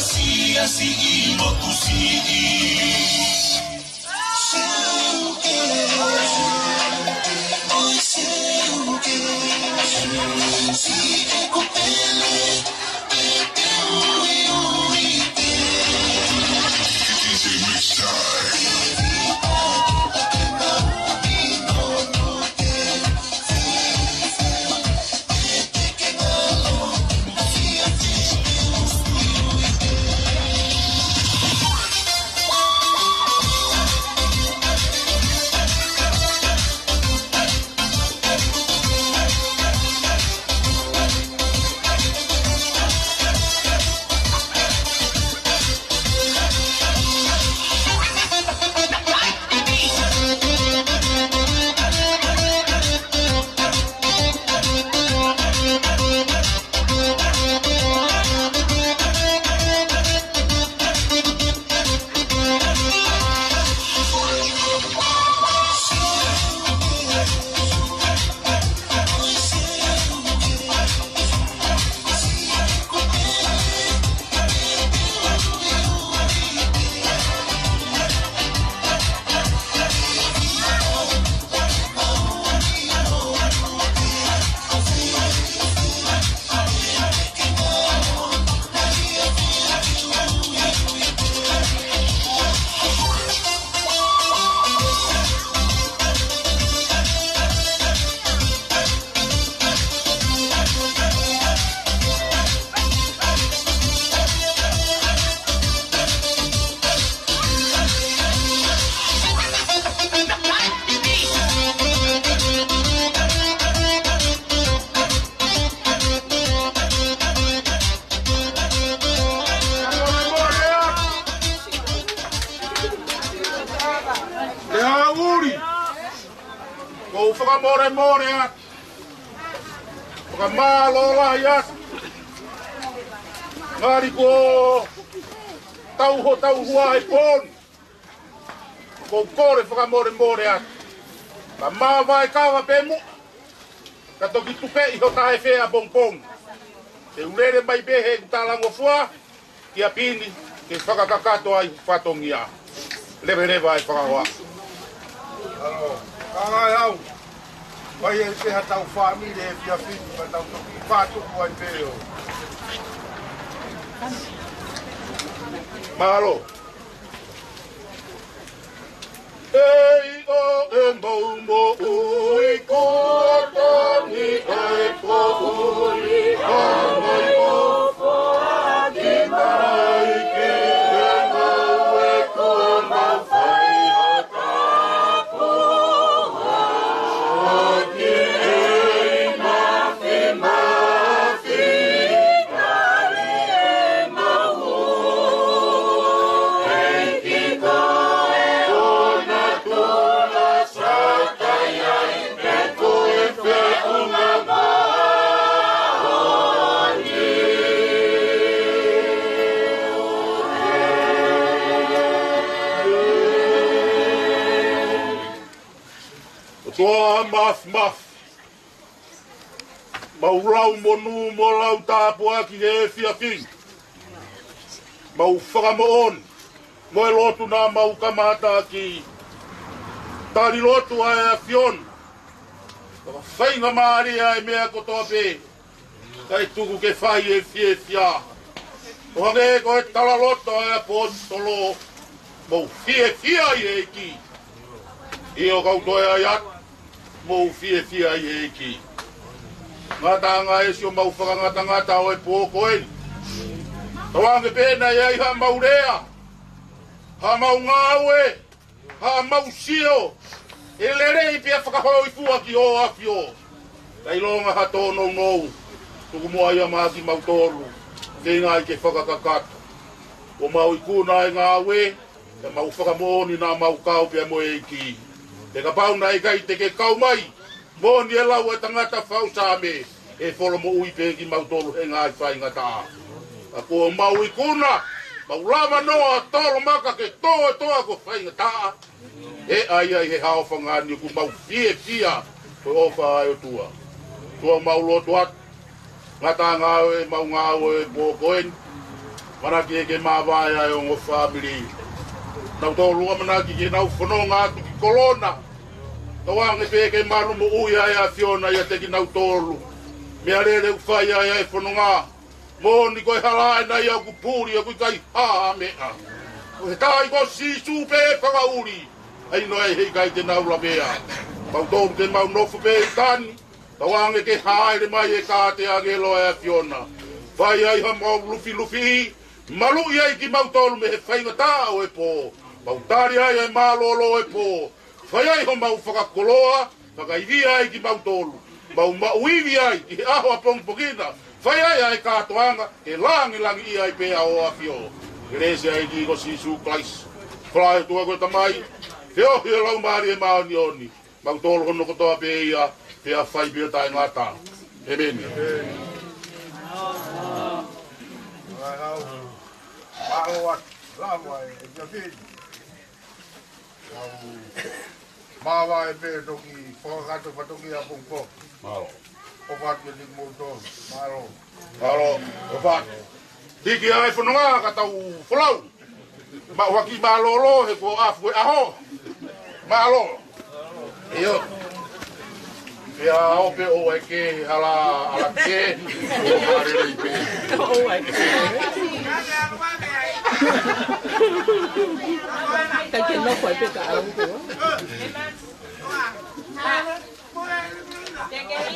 pasia si imo tu si. whakamore atu. Whakamalo lahi atu. Ngari ko tau hua e poni. Ko kore whakamore atu. Ka mawa e kawa pemu. Ka toki tupe iho tae whea bongpong. Te urere mai behe utalango fua. Kia pini. Ke whakakakato ai whatongia. Lewe ai whakahoa. Kāngai au. Vai e peha tau whāmire e pia whitu ka tau toki whātuku ai pēo. Mahalo. Ei o e maumo ui kōtoni e po ui kāngai o wha ki marai ke e ngau e kōna whai hata poha ki e mawhi kari e mahu e ki koe ona tula sakai ai e koe whe unga Toa maf. Mau rau monu mo lau tāpua ki he whiawhi. Mau whakamo on. Mo e lotu nā mau kamata ki tari lotu ai a whion. Whainga maari ai mea kotoa pē. Kai tuku ke whai e whia. O hange ko e tala loto ai a pōtolo. Mau whia i e ki. I o kautoe ai atu. Mau whia i e ki. Ngata e sio mau whakangata o e pōko e. Tawange pēna iai ha mau rea. Ha mau ngāwe. Ha mau sio. E lere i pia whakahoi fua ki o afi o. Kai longa ha tōnou nou. Tuku mua ia māki mau tōru. Kei ngai ke whakakakata. O mau i kūna e ngāwe. E mau whakamoni nā mau kau pia mo e ki. Te ka pauna e kai te ke kau mai. Moni e lau e tangata whausame. E wholo mo ui pe ki mau tolu he ngai whai ngata. A kua mau i kuna. Mau lava noa tolo maka ke toa toa ko whai ngata. E ai he hao whangani ku mau whia. Ko ofa ai o tua. Tua mau lotu at. Ngata ngāwe mau ngāwe pōkoen. Manaki e ke mawai ai o ngō whamiri. Nau tolu amanaki ke nau whanonga atu ki kolona. Tawange peke maru mo ui ai a Fiona ia teki nau tolu. Mea rere uwhai ai ai whanonga. Moni koe halai nai au ku pūri au ku kai haa mea. O he tai ko sisu pe whakauri. Ai no ai hei kai te nau la mea. Mau tolu te mau nofu pe tani. Tawange ke haere mai e kā te agelo ai a Fiona. Whai ai ha mau lufi. Malu ai ki mau tolu me he whaingata o e pō. Mau tari ai ai malolo e pō. Whai ai ho mau whakakoloa, whakaiwi ai ki mau tolu. Mau mauiwi ai ki aho a pongpokina. Whai ai kātoanga, ke langi i ai pēa o a whio. Grese ai ki ko Sisu Klais. Whai tua koe tamai, whio hia lau maari e maoni oni. Mau tolu hono kotoa pēia, pēa whai pēa tai ngata. Amen. Ai hau. Mao at lawa e Javid. Mawa e pe toki whakakato patoki a pungpo. Malo. O whatu ni mōtō. Malo. Malo, o whatu. Hiki ai whanonga ka tau whalau. Ma waki malolo he ko afu e aho. Malo. Eo. Pea ope o e ke ala ke. O marere i pe. O e ke. Kai ke no koe pe ka au ko. Take it.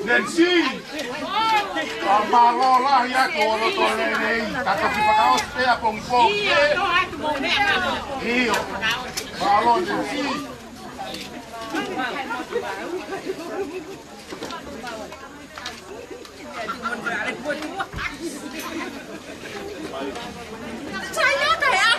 Nancy! Amalola ya kolo tolene, tato kipakaoste ya pongpong. Iyo, malo Nancy. Saya kayak.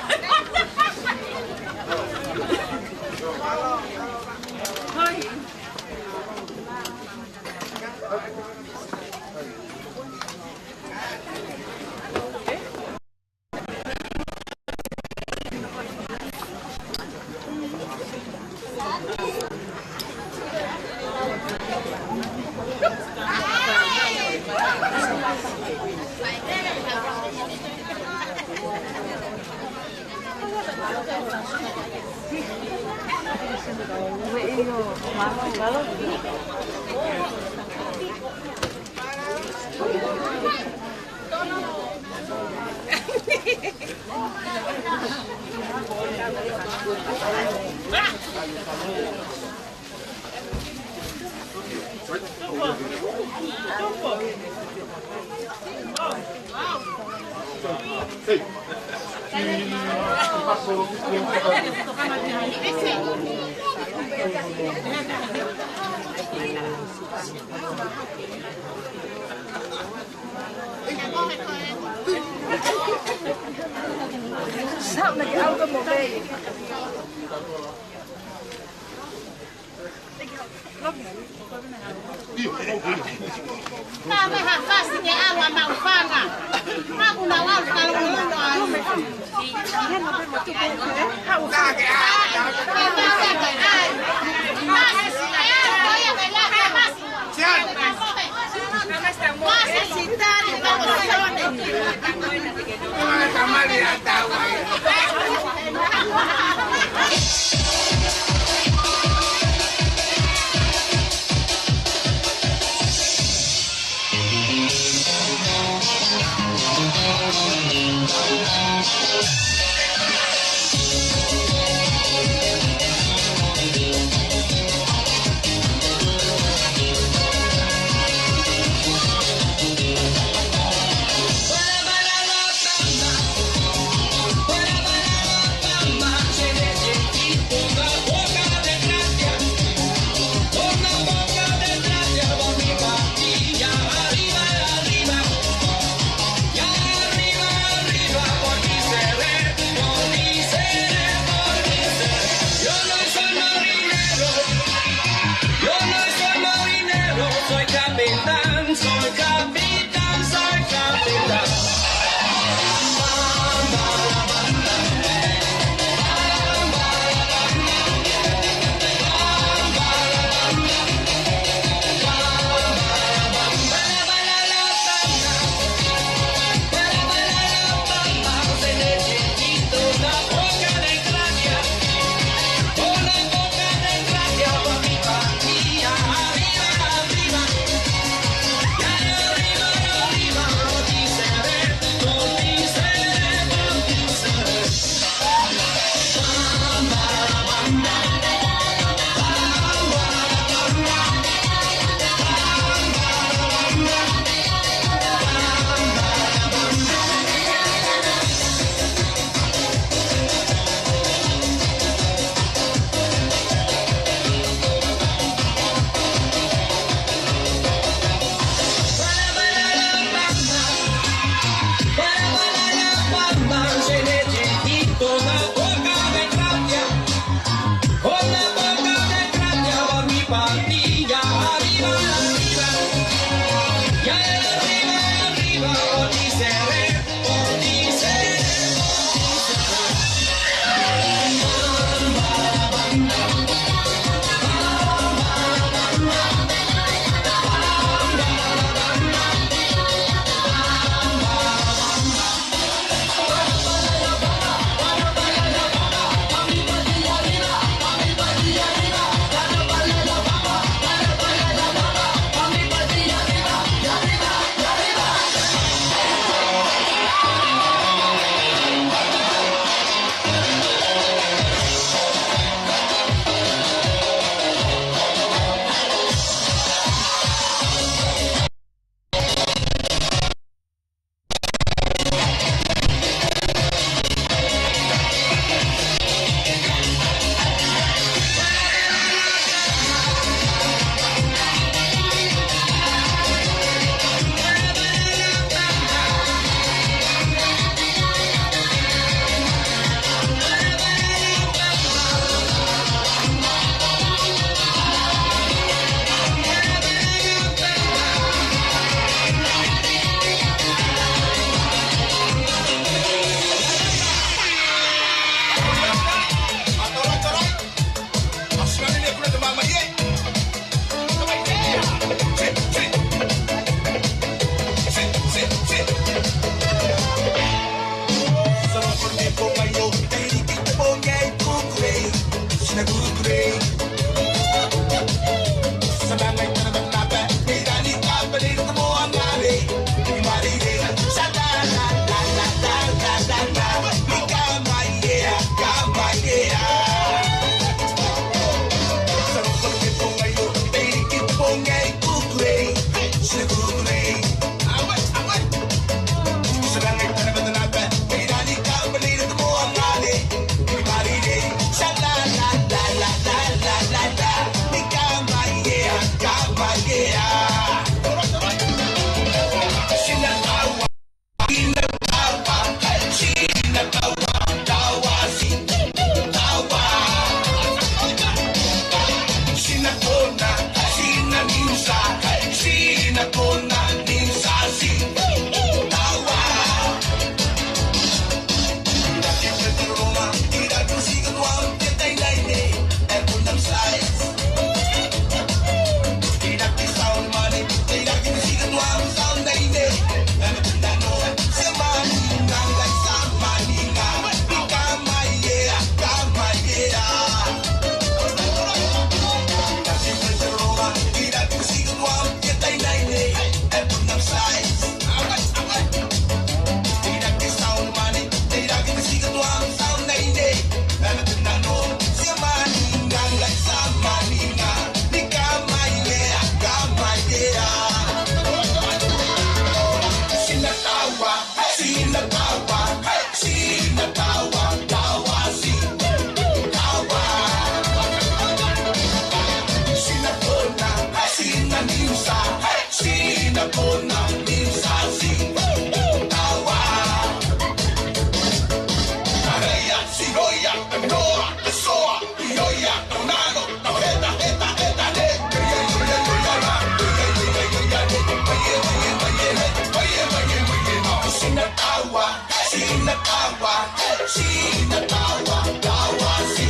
Sao lagi auto mo ba? Kama hakasi ni awa maufanga. Hakuna watu kalomundo alu. tawa, sina tawa, sina tawa, tawa si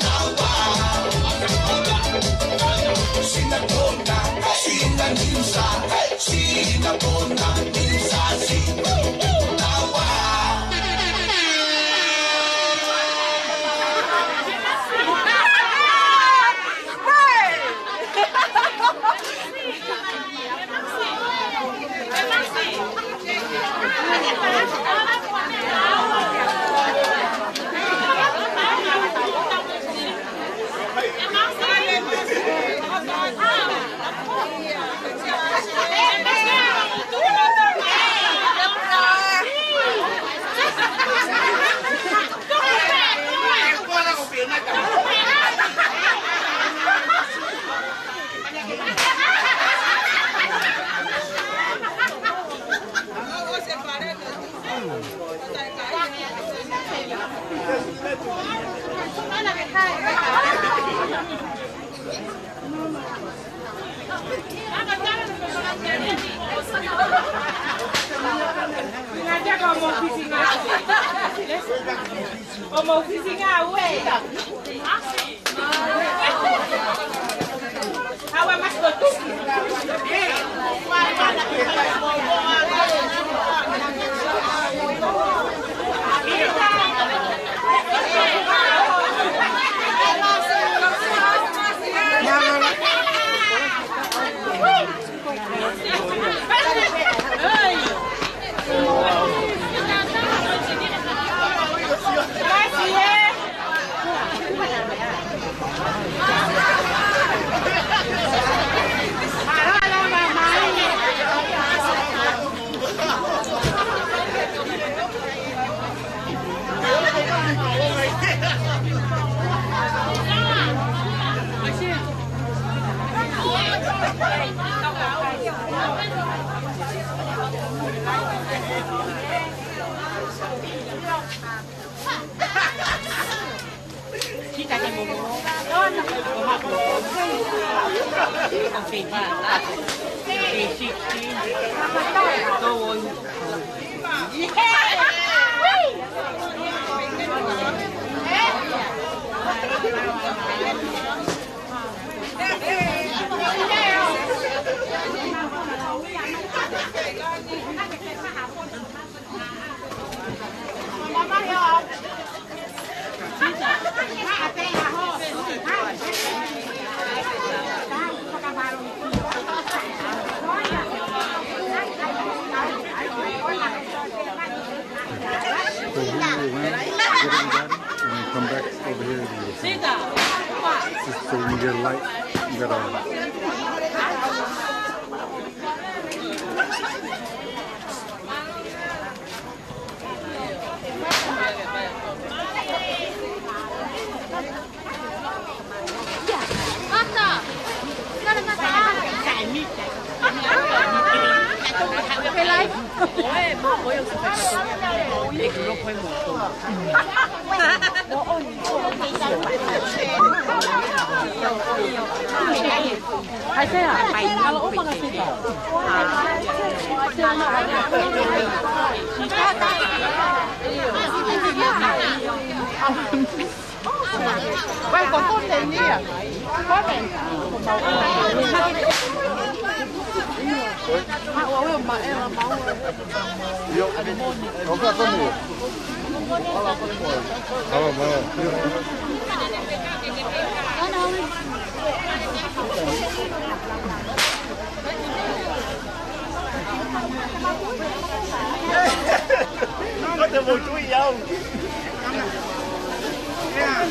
tawa. Sina kona, sina ninsa, sina kona, ninsa si tawa. Como oficina, güey. Agua más Come back over here just so we can get a light. You got có thể một chú ý không? Yeah.